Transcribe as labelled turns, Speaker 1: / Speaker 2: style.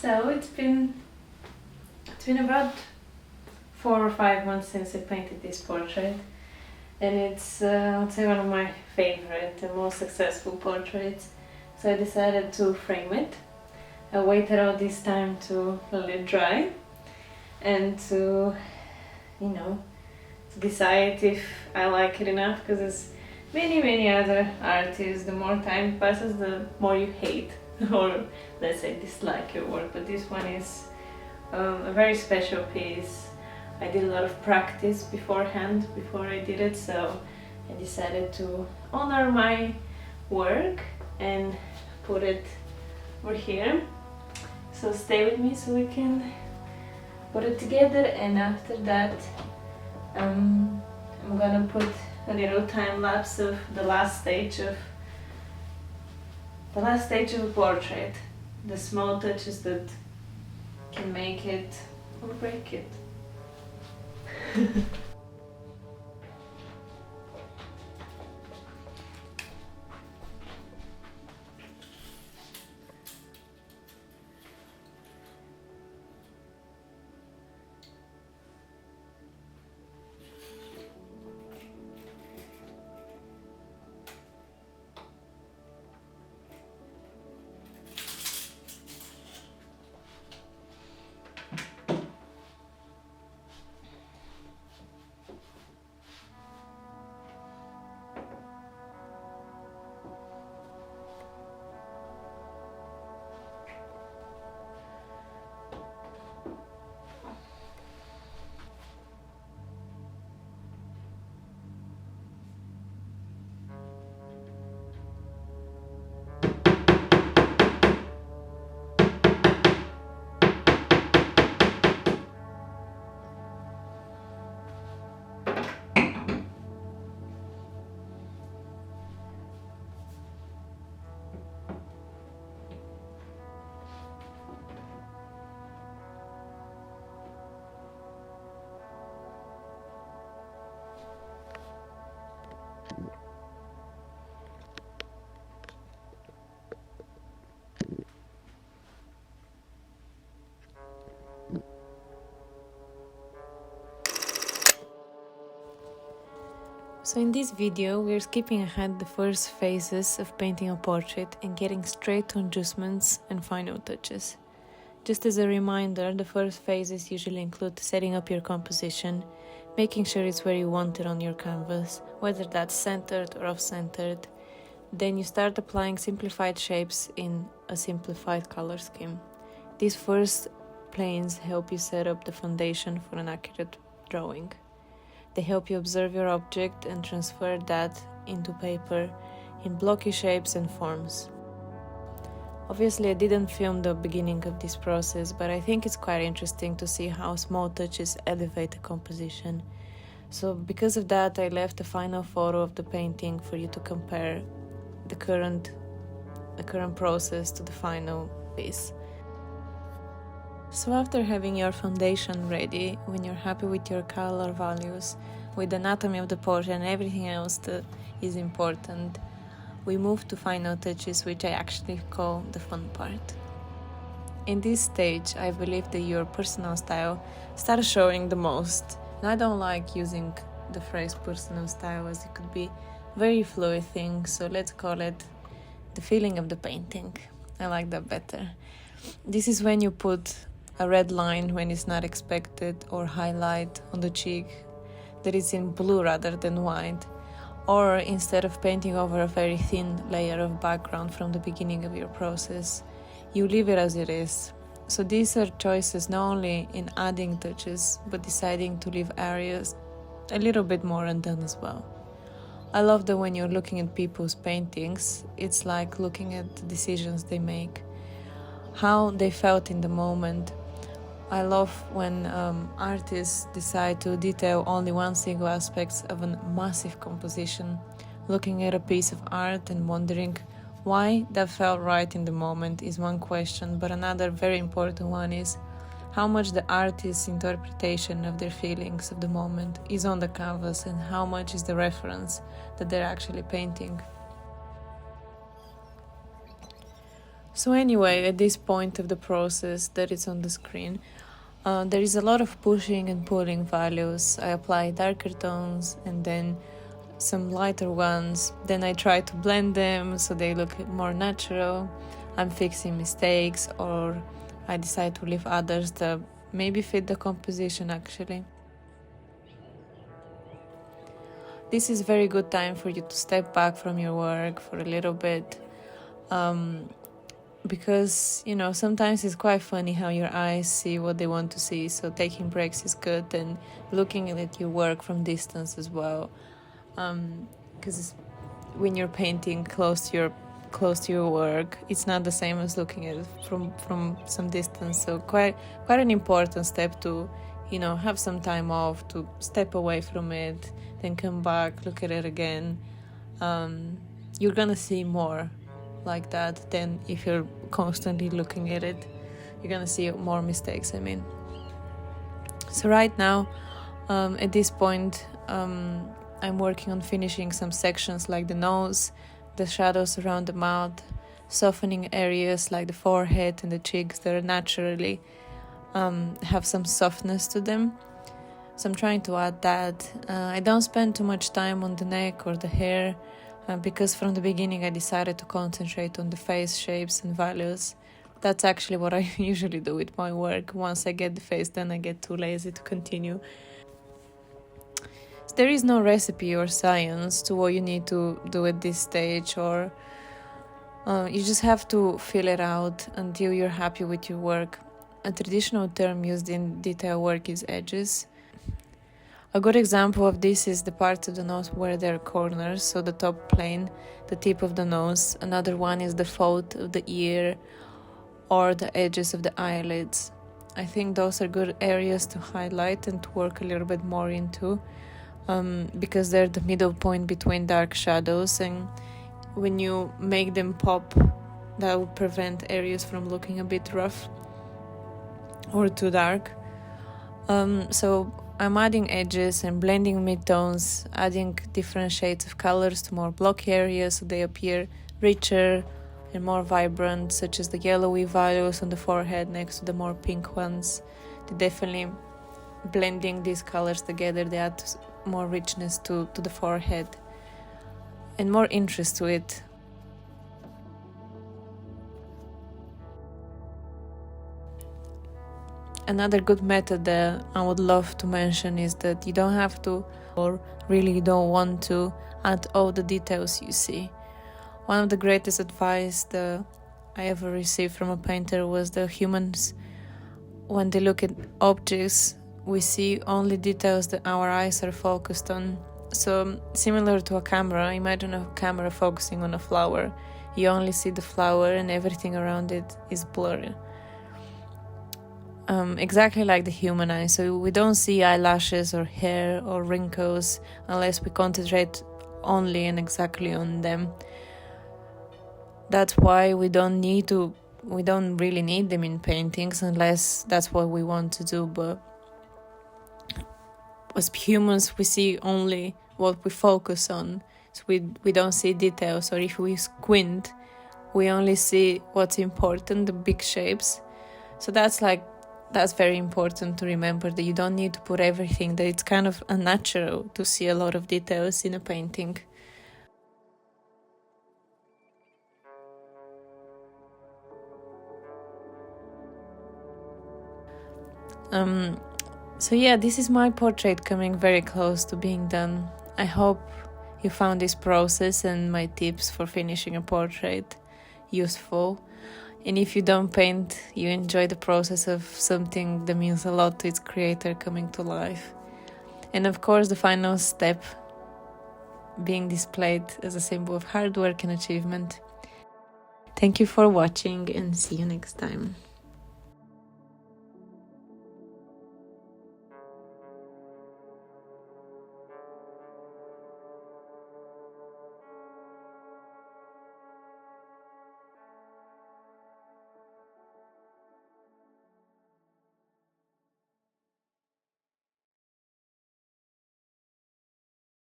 Speaker 1: So it's been about 4 or 5 months since I painted this portrait, and it's I'd say one of my favorite and most successful portraits. So I decided to frame it. I waited all this time to let it dry and to, to decide if I like it enough, because there's many other artists. The more time passes, the more you hate or let's say dislike your work, but this one is a very special piece. I did a lot of practice beforehand before I did it, so I decided to honor my work and put it over here. So stay with me so we can put it together, and after that I'm gonna put a little time lapse of the last stage of a portrait, the small touches that can make it or break it. So in this video, we're skipping ahead the first phases of painting a portrait and getting straight to adjustments and final touches. Just as a reminder, the first phases usually include setting up your composition, making sure it's where you want it on your canvas, whether that's centered or off-centered. Then you start applying simplified shapes in a simplified color scheme. These first planes help you set up the foundation for an accurate drawing. They help you observe your object and transfer that into paper in blocky shapes and forms. Obviously, I didn't film the beginning of this process, but I think it's quite interesting to see how small touches elevate a composition. So because of that, I left a final photo of the painting for you to compare the current process to the final piece. So after having your foundation ready, when you're happy with your color values, with the anatomy of the portrait and everything else that is important, we move to final touches, which I actually call the fun part. In this stage, I believe that your personal style starts showing the most. And I don't like using the phrase personal style, as it could be a very fluid thing, so let's call it the feeling of the painting. I like that better. This is when you put a red line when it's not expected, or highlight on the cheek that is in blue rather than white, or instead of painting over a very thin layer of background from the beginning of your process, you leave it as it is. So these are choices not only in adding touches, but deciding to leave areas a little bit more undone as well. I love that when you're looking at people's paintings, it's like looking at the decisions they make, how they felt in the moment. I love when artists decide to detail only one single aspect of a massive composition, looking at a piece of art and wondering why that felt right in the moment is one question, but another very important one is how much the artist's interpretation of their feelings of the moment is on the canvas and how much is the reference that they're actually painting. So anyway, at this point of the process that is on the screen, there is a lot of pushing and pulling values. I apply darker tones and then some lighter ones. Then I try to blend them so they look more natural. I'm fixing mistakes, or I decide to leave others that maybe fit the composition actually. This is a very good time for you to step back from your work for a little bit. Because, sometimes it's quite funny how your eyes see what they want to see. So taking breaks is good, and looking at your work from distance as well. Because when you're painting close to your work, it's not the same as looking at it from some distance. So quite an important step to, have some time off, to step away from it, then come back, look at it again. You're gonna see more like that than if you're constantly looking at it. You're gonna see more mistakes, So right now, at this point, I'm working on finishing some sections like the nose, the shadows around the mouth, softening areas like the forehead and the cheeks that are naturally have some softness to them. So I'm trying to add that. I don't spend too much time on the neck or the hair, because from the beginning I decided to concentrate on the face shapes and values. That's actually what I usually do with my work. Once I get the face done, I get too lazy to continue. So there is no recipe or science to what you need to do at this stage, or you just have to feel it out until you're happy with your work. A traditional term used in detail work is edges. A good example of this is the parts of the nose where there are corners, so the top plane, the tip of the nose. Another one is the fold of the ear or the edges of the eyelids. I think those are good areas to highlight and to work a little bit more into, because they're the middle point between dark shadows, and when you make them pop, that will prevent areas from looking a bit rough or too dark. So I'm adding edges and blending midtones, adding different shades of colors to more blocky areas so they appear richer and more vibrant, such as the yellowy values on the forehead next to the more pink ones. They definitely, blending these colors together, they add more richness to the forehead and more interest to it. Another good method that I would love to mention is that you don't have to, or really don't want to, add all the details you see. One of the greatest advice that I ever received from a painter was that humans, when they look at objects, we see only details that our eyes are focused on. So similar to a camera, imagine a camera focusing on a flower. You only see the flower and everything around it is blurry. Exactly like the human eye. So we don't see eyelashes or hair or wrinkles unless we concentrate only and exactly on them. That's why we don't really need them in paintings unless that's what we want to do. But as humans, we see only what we focus on. So we don't see details, or if we squint, we only see what's important, the big shapes. So that's very important to remember, that you don't need to put everything, that it's kind of unnatural to see a lot of details in a painting. So yeah, this is my portrait coming very close to being done. I hope you found this process and my tips for finishing a portrait useful. And if you don't paint, you enjoy the process of something that means a lot to its creator coming to life. And of course, the final step being displayed as a symbol of hard work and achievement. Thank you for watching, and see you next time.